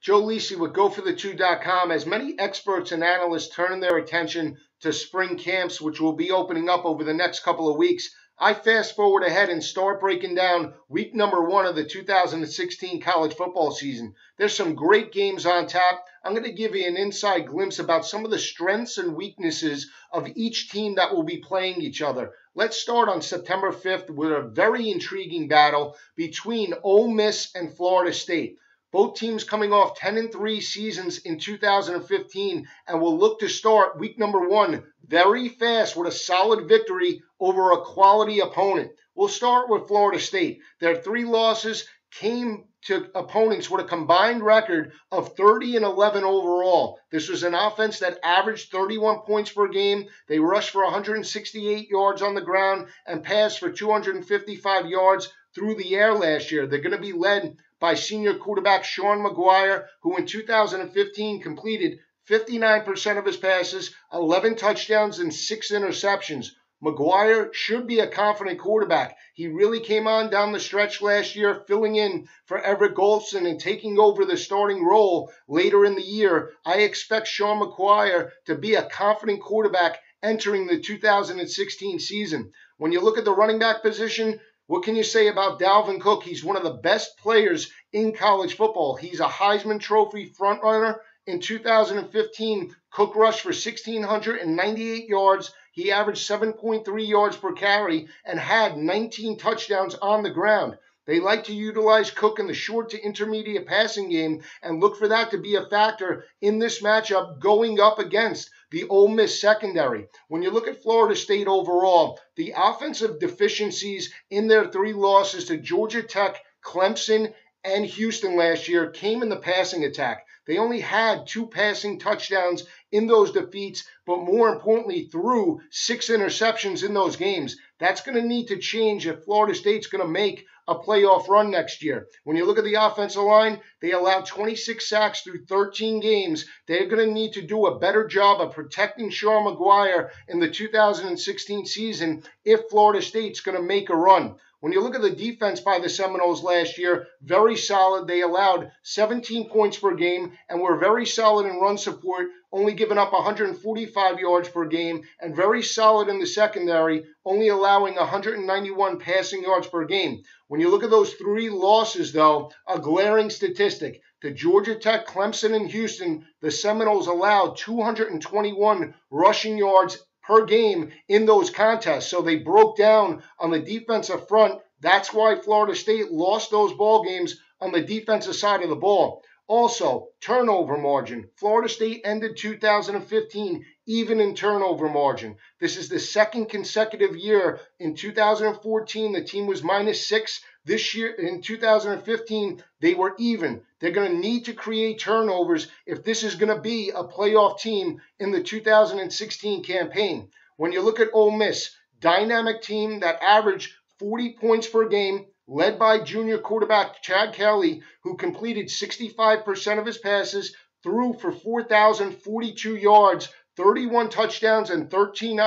Joe Lisi with GoForThe2.com. As many experts and analysts turn their attention to spring camps, which will be opening up over the next couple of weeks, I fast forward ahead and start breaking down week number 1 of the 2016 college football season. There's some great games on tap. I'm going to give you an inside glimpse about some of the strengths and weaknesses of each team that will be playing each other. Let's start on September 5th with a very intriguing battle between Ole Miss and Florida State. Both teams coming off 10-3 seasons in 2015 and will look to start week number 1 very fast with a solid victory over a quality opponent. We'll start with Florida State. Their 3 losses came to opponents with a combined record of 30-11 overall. This was an offense that averaged 31 points per game. They rushed for 168 yards on the ground and passed for 255 yards through the air last year. They're going to be led by senior quarterback Sean McGuire, who in 2015 completed 59% of his passes, 11 touchdowns, and 6 interceptions. McGuire should be a confident quarterback. He really came on down the stretch last year, filling in for Everett Golson and taking over the starting role later in the year. I expect Sean McGuire to be a confident quarterback entering the 2016 season. When you look at the running back position, what can you say about Dalvin Cook? He's one of the best players in college football. He's a Heisman Trophy frontrunner. In 2015, Cook rushed for 1,698 yards. He averaged 7.3 yards per carry and had 19 touchdowns on the ground. They like to utilize Cook in the short to intermediate passing game and look for that to be a factor in this matchup going up against the Ole Miss secondary. When you look at Florida State overall, the offensive deficiencies in their 3 losses to Georgia Tech, Clemson, and Houston last year came in the passing attack. They only had 2 passing touchdowns in those defeats, but more importantly, threw 6 interceptions in those games. That's going to need to change if Florida State's going to make a playoff run next year. When you look at the offensive line, they allowed 26 sacks through 13 games. They're going to need to do a better job of protecting Sean McGuire in the 2016 season if Florida State's going to make a run. When you look at the defense by the Seminoles last year, very solid. They allowed 17 points per game and were very solid in run support, only giving up 145 yards per game, and very solid in the secondary, only allowing 191 passing yards per game. When you look at those 3 losses, though, a glaring statistic. To Georgia Tech, Clemson, and Houston, the Seminoles allowed 221 rushing yards per game in those contests. So they broke down on the defensive front. That's why Florida State lost those ball games on the defensive side of the ball. Also, turnover margin. Florida State ended 2015 even in turnover margin. This is the 2nd consecutive year. In 2014, the team was -6. This year, in 2015, they were even. They're going to need to create turnovers if this is going to be a playoff team in the 2016 campaign. When you look at Ole Miss, dynamic team that averaged 40 points per game, led by junior quarterback Chad Kelly, who completed 65% of his passes, threw for 4,042 yards, 31 touchdowns, and 13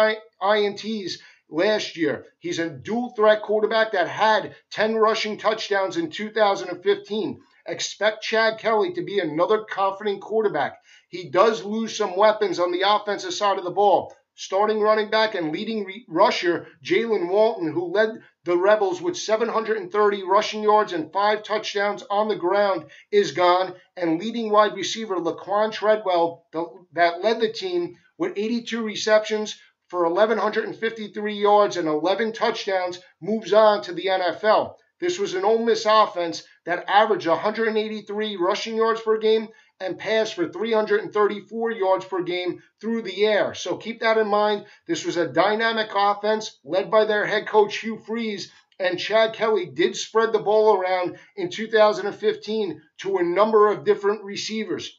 INTs last year. He's a dual threat quarterback that had 10 rushing touchdowns in 2015. Expect Chad Kelly to be another confident quarterback. He does lose some weapons on the offensive side of the ball. Starting running back and leading rusher Jalen Walton, who led the Rebels with 730 rushing yards and 5 touchdowns on the ground, is gone. And leading wide receiver Laquan Treadwell, that led the team with 82 receptions for 1,153 yards and 11 touchdowns, moves on to the NFL. This was an Ole Miss offense that averaged 183 rushing yards per game and passed for 334 yards per game through the air. So keep that in mind. This was a dynamic offense led by their head coach Hugh Freeze, and Chad Kelly did spread the ball around in 2015 to a number of different receivers.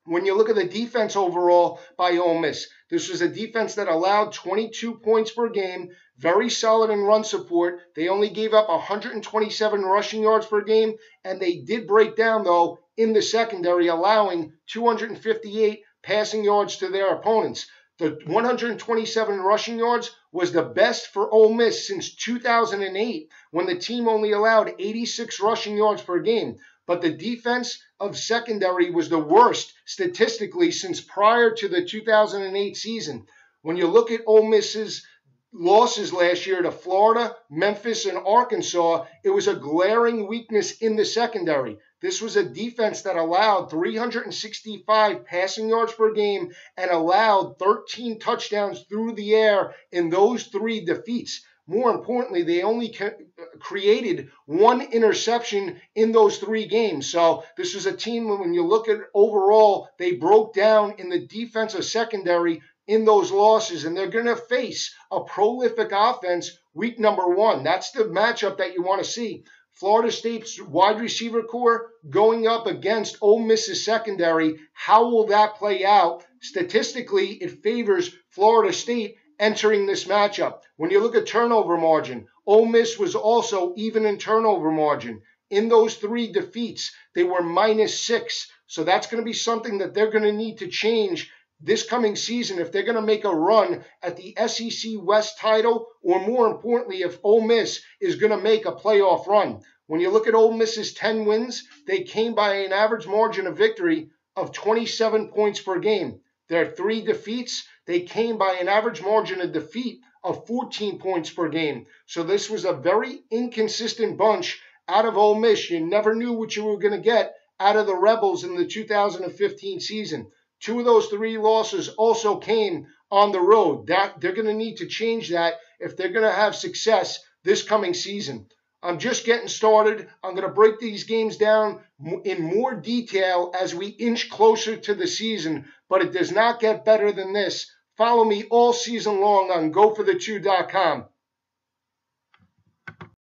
When you look at the defense overall by Ole Miss, this was a defense that allowed 22 points per game, very solid in run support. They only gave up 127 rushing yards per game, and they did break down, though, in the secondary, allowing 258 passing yards to their opponents. The 127 rushing yards was the best for Ole Miss since 2008, when the team only allowed 86 rushing yards per game. but the defense of secondary was the worst statistically since prior to the 2008 season. When you look at Ole Miss's losses last year to Florida, Memphis, and Arkansas, it was a glaring weakness in the secondary. This was a defense that allowed 365 passing yards per game and allowed 13 touchdowns through the air in those 3 defeats. More importantly, they only created 1 interception in those 3 games. So this was a team, when you look at overall, they broke down in the defensive secondary in those losses, and they're going to face a prolific offense week number 1. That's the matchup that you want to see. Florida State's wide receiver core going up against Ole Miss's secondary. How will that play out? Statistically, it favors Florida State entering this matchup. When you look at turnover margin, Ole Miss was also even in turnover margin. In those 3 defeats, they were -6. So that's going to be something that they're going to need to change this coming season if they're going to make a run at the SEC West title, or more importantly, if Ole Miss is going to make a playoff run. When you look at Ole Miss's 10 wins, they came by an average margin of victory of 27 points per game. Their 3 defeats, they came by an average margin of defeat of 14 points per game. So this was a very inconsistent bunch out of Ole Miss. You never knew what you were going to get out of the Rebels in the 2015 season. 2 of those 3 losses also came on the road. They're going to need to change that if they're going to have success this coming season. I'm just getting started. I'm going to break these games down in more detail as we inch closer to the season, but it does not get better than this. Follow me all season long on GoForThe2.com.